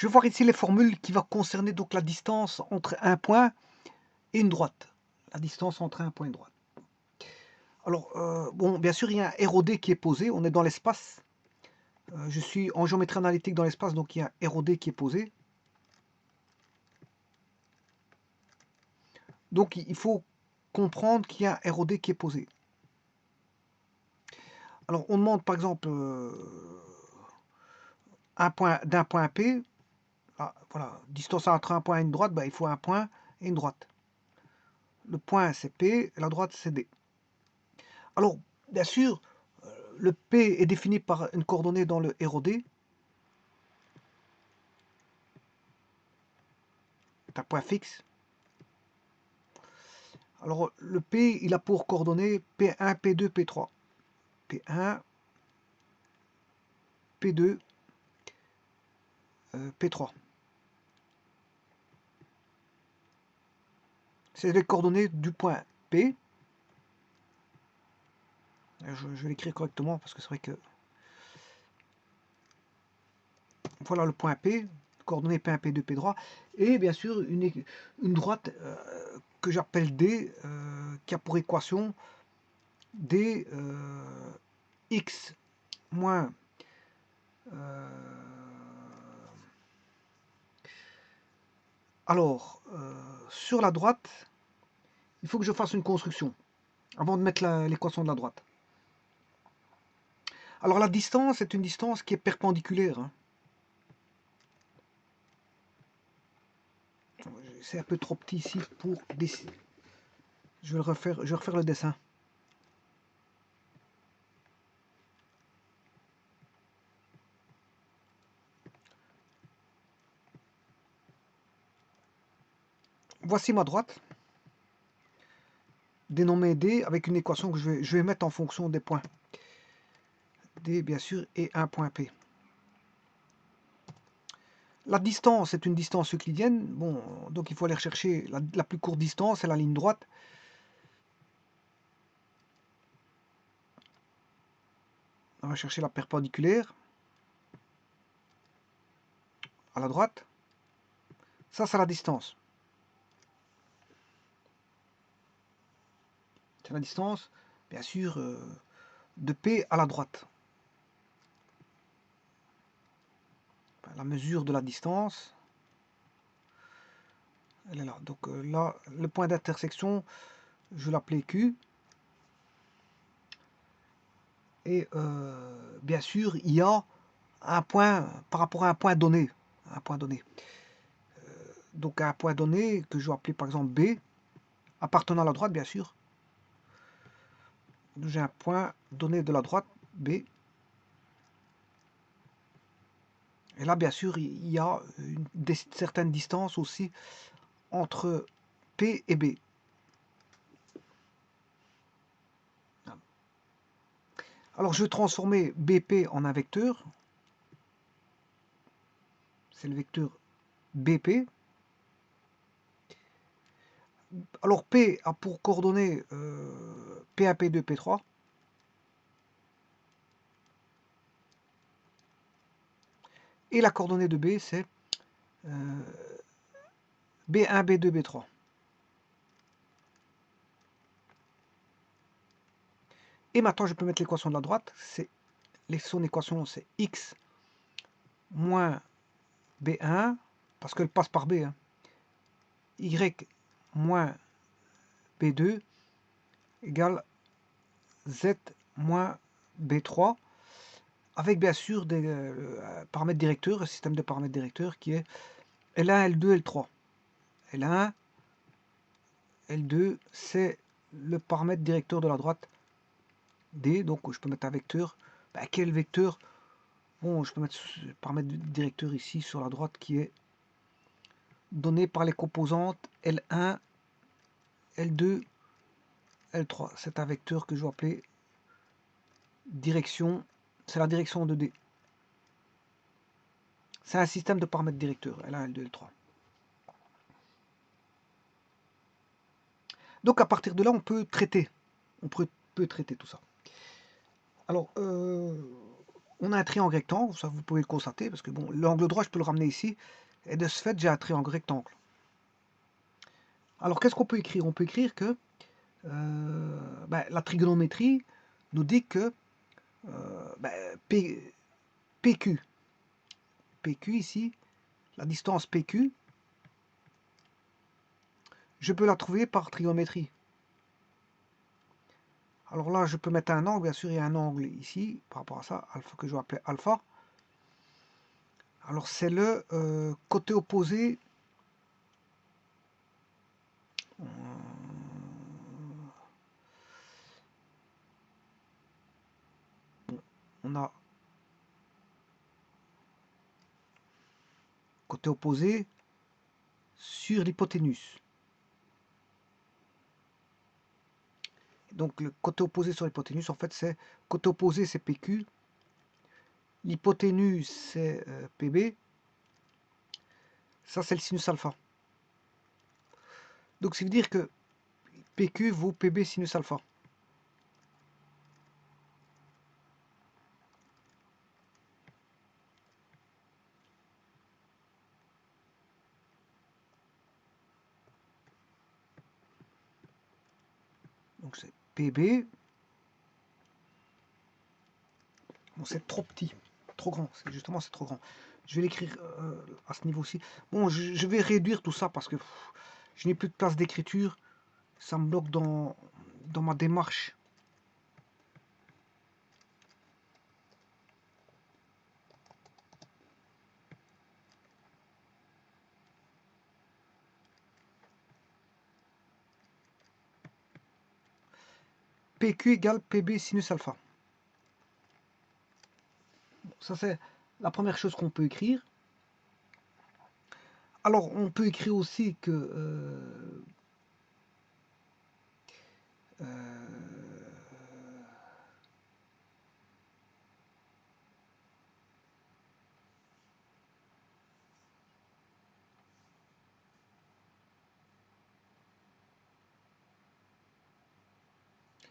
Je vais voir ici les formules qui vont concerner donc la distance entre un point et une droite. La distance entre un point et une droite. Alors, bon, bien sûr, il y a un ROD qui est posé, on est dans l'espace. Je suis en géométrie analytique dans l'espace, donc il y a un ROD qui est posé. Donc, il faut comprendre qu'il y a un ROD qui est posé. Alors, on demande par exemple d'un point P. Ah, voilà, distance entre un point et une droite, il faut un point et une droite. Le point c'est P, la droite c'est D. Alors, bien sûr, le P est défini par une coordonnée dans le ROD. C'est un point fixe. Alors, le P, il a pour coordonnées P1, P2, P3. P1, P2, P3. C'est les coordonnées du point P. Je vais l'écrire correctement parce que c'est vrai que... Voilà le point P, coordonnées P1, P2, P3. Et bien sûr, une droite que j'appelle D, qui a pour équation D x moins alors sur la droite, il faut que je fasse une construction avant de mettre l'équation de la droite. Alors la distance est une distance qui est perpendiculaire. Hein. C'est un peu trop petit ici pour dessiner. Je vais refaire le dessin. Voici ma droite, dénommée D, avec une équation que je vais mettre en fonction des points. D, bien sûr, et un point P. La distance est une distance euclidienne. Bon, donc il faut aller rechercher la plus courte distance, c'est la ligne droite. On va chercher la perpendiculaire à la droite. Ça, c'est la distance. C'est la distance, bien sûr, de P à la droite. La mesure de la distance, elle est là. Donc là, le point d'intersection, je vais l'appeler Q. Et bien sûr, il y a un point par rapport à un point donné. Un point donné. Donc un point donné que je vais appeler par exemple B, appartenant à la droite, bien sûr. J'ai un point donné de la droite, B. Et là, bien sûr, il y a une certaine distance aussi entre P et B. Alors, je vais transformer BP en un vecteur. C'est le vecteur BP. Alors, P a pour coordonnées P1, P2, P3. Et la coordonnée de B, c'est B1, B2, B3. Et maintenant, je peux mettre l'équation de la droite. Son équation, c'est x moins B1, parce qu'elle passe par B. Hein. Y moins B2 égale Z moins B3, avec bien sûr des paramètres directeurs, un système de paramètres directeurs qui est L1, L2, L3. L1, L2, c'est le paramètre directeur de la droite D, donc je peux mettre un vecteur. Quel vecteur? Bon, je peux mettre le paramètre directeur ici sur la droite qui est donné par les composantes L1, L2, L3. C'est un vecteur que je vais appeler direction. C'est la direction de D. C'est un système de paramètres directeurs, L1, L2, L3. Donc à partir de là, on peut traiter. On peut traiter tout ça. Alors, on a un triangle rectangle, ça vous pouvez le constater, parce que bon, l'angle droit, je peux le ramener ici, et de ce fait, j'ai un triangle rectangle. Alors, qu'est-ce qu'on peut écrire? On peut écrire que la trigonométrie nous dit que PQ, PQ ici, la distance PQ, je peux la trouver par trigonométrie. Alors là, je peux mettre un angle, bien sûr, il y a un angle ici, par rapport à ça, alpha, que je vais appeler alpha. Alors c'est le côté opposé. On a côté opposé sur l'hypoténuse. Donc le côté opposé sur l'hypoténuse, en fait, c'est côté opposé, c'est PQ. L'hypoténuse, c'est PB. Ça, c'est le sinus alpha. Donc ça veut dire que PQ vaut PB sinus alpha. Donc c'est PB. Bon, c'est trop petit, trop grand. Justement, c'est trop grand. Je vais l'écrire à ce niveau-ci. Bon, je vais réduire tout ça parce que je n'ai plus de place d'écriture. Ça me bloque dans ma démarche. PQ égale PB sinus alpha. Bon, ça, c'est la première chose qu'on peut écrire. Alors, on peut écrire aussi que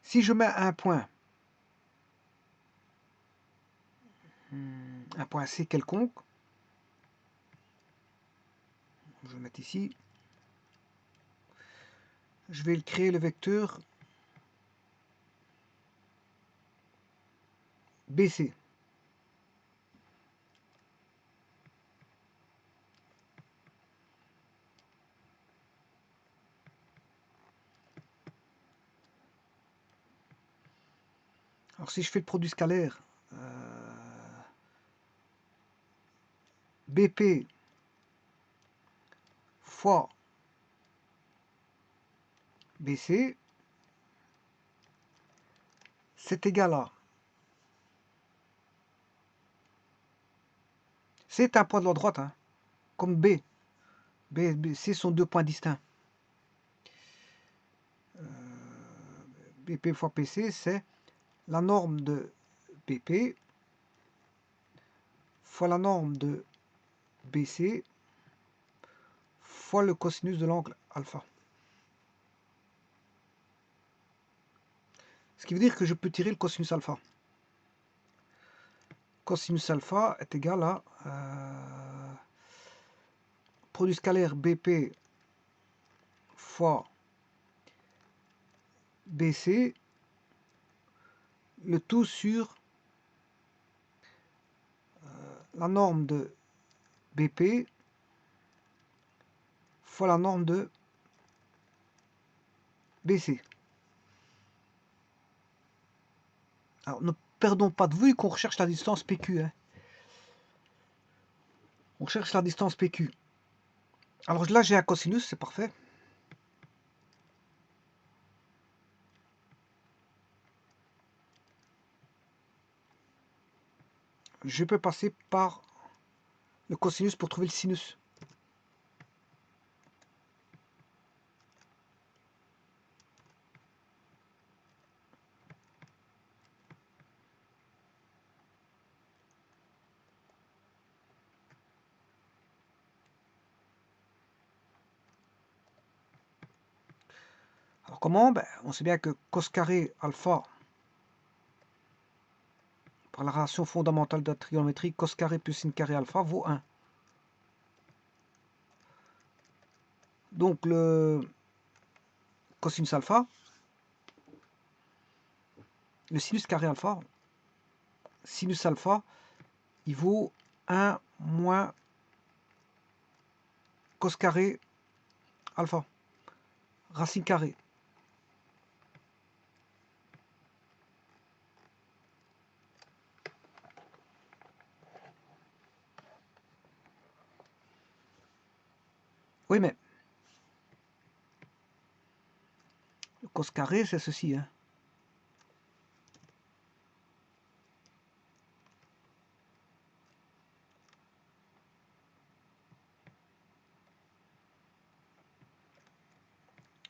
si je mets un point C quelconque, je vais le mettre ici, je vais créer le vecteur BC. Alors si je fais le produit scalaire, BP fois BC, c'est égal à... C'est un point de la droite, hein, comme B. C sont deux points distincts. BP fois PC, c'est la norme de BP fois la norme de BC fois le cosinus de l'angle alpha. Ce qui veut dire que je peux tirer le cosinus alpha. Cosinus alpha est égal à produit scalaire BP fois BC, le tout sur la norme de BP fois la norme de BC. Alors ne perdons pas de vue qu'on recherche la distance PQ. Hein. On cherche la distance PQ. Alors là j'ai un cosinus, c'est parfait. Je peux passer par le cosinus pour trouver le sinus. Alors comment? On sait bien que cos carré alpha, Alors, la relation fondamentale de la trigonométrie, cos carré plus sin carré alpha vaut 1. Donc, le cosinus alpha, le sinus carré alpha, sinus alpha, il vaut 1 moins cos carré alpha, racine carrée. Oui, mais le cos carré, c'est ceci. Hein.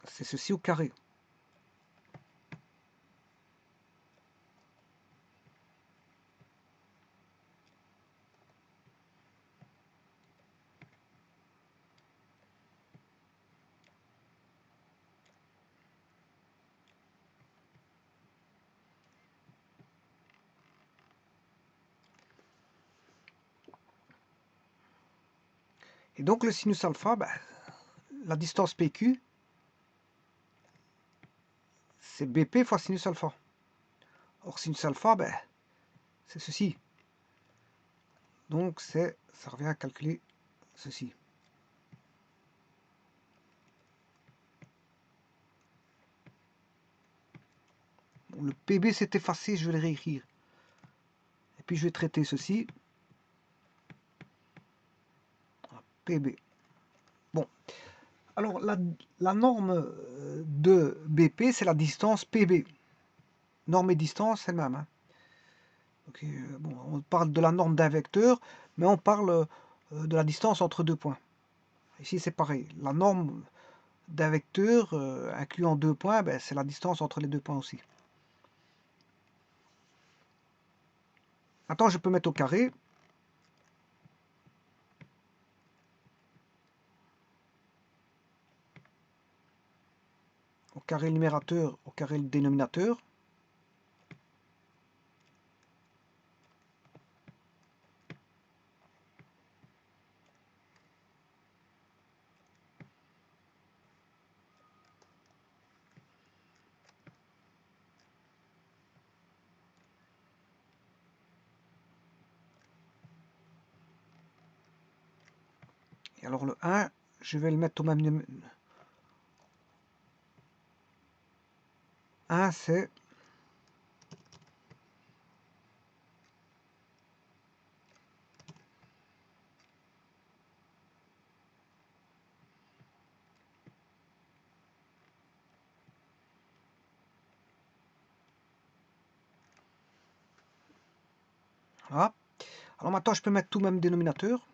C'est ceci au carré. Et donc le sinus alpha, ben, la distance PQ, c'est BP fois sinus alpha. Or sinus alpha, ben, c'est ceci. Donc ça revient à calculer ceci. Bon, le PB s'est effacé, je vais le réécrire. Et puis je vais traiter ceci. PB. Bon. Alors la norme de BP, c'est la distance PB. Norme et distance, c'est le même. Hein. Donc, bon, on parle de la norme d'un vecteur, mais on parle de la distance entre deux points. Ici, c'est pareil. La norme d'un vecteur incluant deux points, ben, c'est la distance entre les deux points aussi. Maintenant, je peux mettre au carré. Au carré le numérateur, au carré le dénominateur. Et alors le 1, je vais le mettre au même numéro. 1, c'est voilà. Alors maintenant, je peux mettre tout même dénominateur.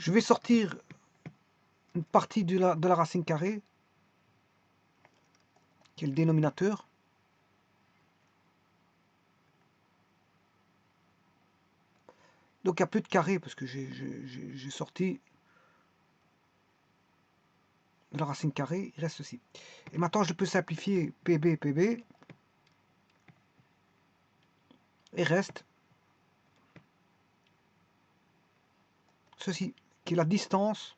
Je vais sortir une partie de la racine carrée, qui est le dénominateur. Donc il n'y a plus de carré, parce que j'ai sorti de la racine carrée, il reste ceci. Et maintenant, je peux simplifier PB, PB, et reste ceci, qui est la distance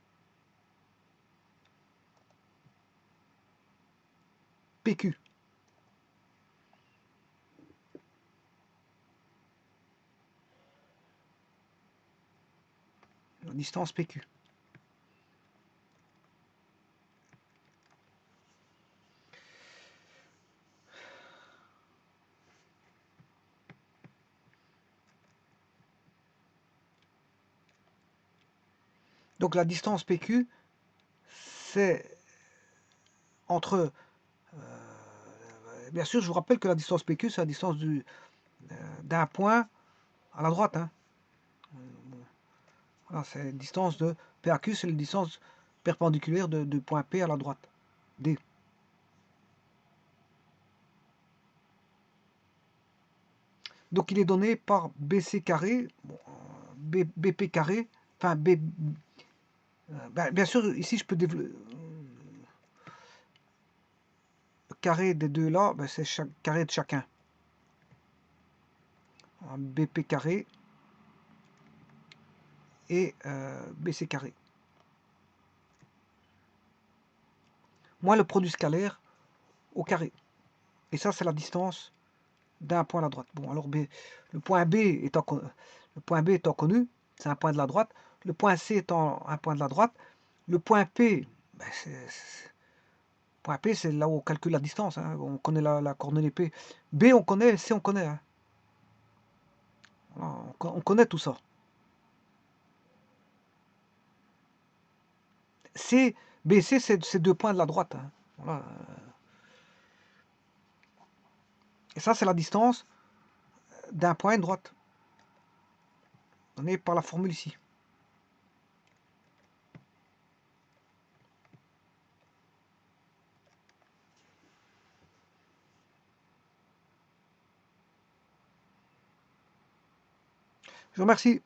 PQ. La distance PQ. Donc la distance PQ, c'est entre... bien sûr, je vous rappelle que la distance PQ, c'est la distance d'un point à la droite. Hein. Voilà, c'est la distance de PAQ, c'est la distance perpendiculaire de point P à la droite. D. Donc il est donné par BC carré, bon, BP carré, enfin ben, bien sûr, ici je peux développer... Le carré des deux là, ben, c'est carré de chacun. BP carré et BC carré. Moins le produit scalaire au carré. Et ça, c'est la distance d'un point à la droite. Bon, alors le point B étant connu, c'est un point de la droite. Le point C étant un point de la droite. Le point P, ben point P, c'est là où on calcule la distance. Hein. On connaît la coordonnée P. B, on connaît. C, on connaît. Hein. Voilà, on connaît tout ça. C, BC, c'est deux points de la droite. Hein. Voilà. Et ça, c'est la distance d'un point à une droite. Donnée par la formule ici. Je vous remercie.